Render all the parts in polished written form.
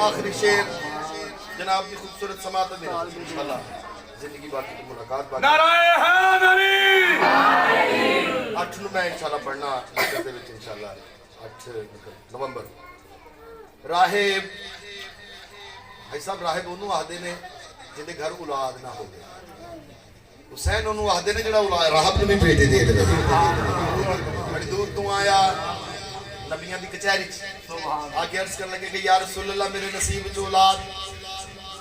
आखिरी शेर जनाब की खूबसूरत समात में इंशाल्लाह जिंदगी बाकी तो मुलाकात बाकी नाराए हैदरी 8 ਨੂੰ मैं इंशाल्लाह पढ़ना लंगर ਦੇ ਵਿੱਚ इंशाल्लाह 8 नवंबर राहिब भाई साहब राहिब ਉਹਨੂੰ ਆਖਦੇ ਨੇ ਜਿਹਦੇ ਘਰ ਔਲਾਦ ਨਾ ਹੋਵੇ हुसैन ਉਹਨੂੰ ਆਖਦੇ ਨੇ ਜਿਹੜਾ ਔਲਾਦ ਰਾਹਬ ਨੂੰ ਵੀ ਬੇਟੇ ਦੇ ਦੇਵੇ ਬੜੀ ਦੂਰ ਤੋਂ ਆਇਆ नबियां दी कचहरी आके अर्ज करने लगे कि या रसूल अल्लाह मेरे नसीब च औलाद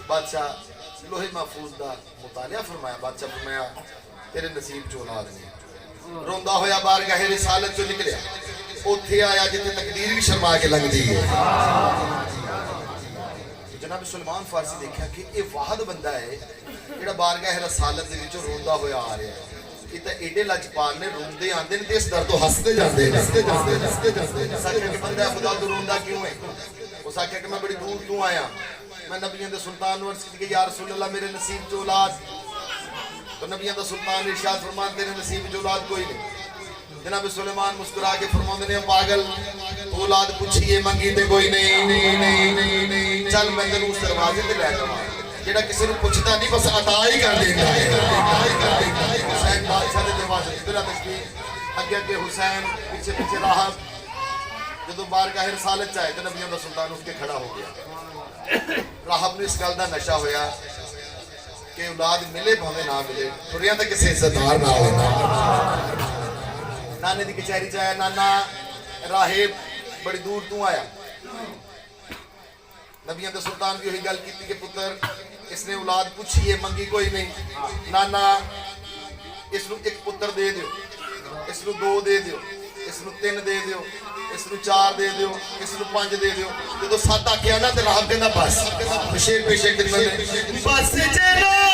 बादशाह लोहे महफूज दा मुतालिया फरमाया बादशाह फरमाया तेरे नसीब च औलाद नहीं रोंदा होया बारगाह रिसालत चो निकलिया ओथे आया जिथे तकदीर भी शर्मा के लगदी है जनाब सुलेमान फारसी देखा कि ये वाहद बंदा है जेड़ा बारगाह रिसालत दे विचों रोंदा होया आ रहा है कि एडे लजपाल ने रोंदे आंदे ने इस दर तो हसते जाते बंदा खुदा तो रोंदा क्यों है उस आख्या कि मैं बड़ी दूर तू आया मैं नबियों के सुल्तान अर्ज की या रसूल अल्लाह मेरे नसीब च औलाद तो नबियों का सुल्तान इरशाद फरमान तेरे नसीब च औलाद कोई नहीं जनाब सुलेमान मुस्कुरा के फरमाते ने पागल औलाद पूछिए मंगी ते कोई नहीं चल मैं तेन उस दरवाजे ते लै जावां जेड़ा किसी को पुछता नहीं बस अता ही कर देता है हुसैन बादशाह के दरवाजे इधर तशरीफ अगे अगे हुसैन पीछे पीछे राहब जो बारगाह रिसालत आए तो नबियों का सुल्तान उठ के खड़ा हो गया राहब ने इस गल का नशा होया कि औलाद मिले भावे ना मिले तुरिया तो किसी इज्जतदार ना हो नाने की कचहरी च आया नाना राहिब बड़ी दूर तू आया नबियों के सुल्तान भी वही गल की कि पुत्र इसने औलाद पूछी है मंगी कोई नहीं नाना इसनू एक पुत्र दे दो इसनू 2 दे दो इसनू 3 दे दो इसनू 4 दे दो इसनू 5 दे दो जो 7 आख्या ना तो राहब कहना बस शेर पेशे खिदमत बस चलो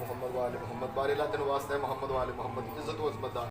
मोहम्मद वाले मोहम्मद बारे अल्लाह तेरे वास्ते मोहम्मद वाले मोहम्मद इज्जत व अज़मत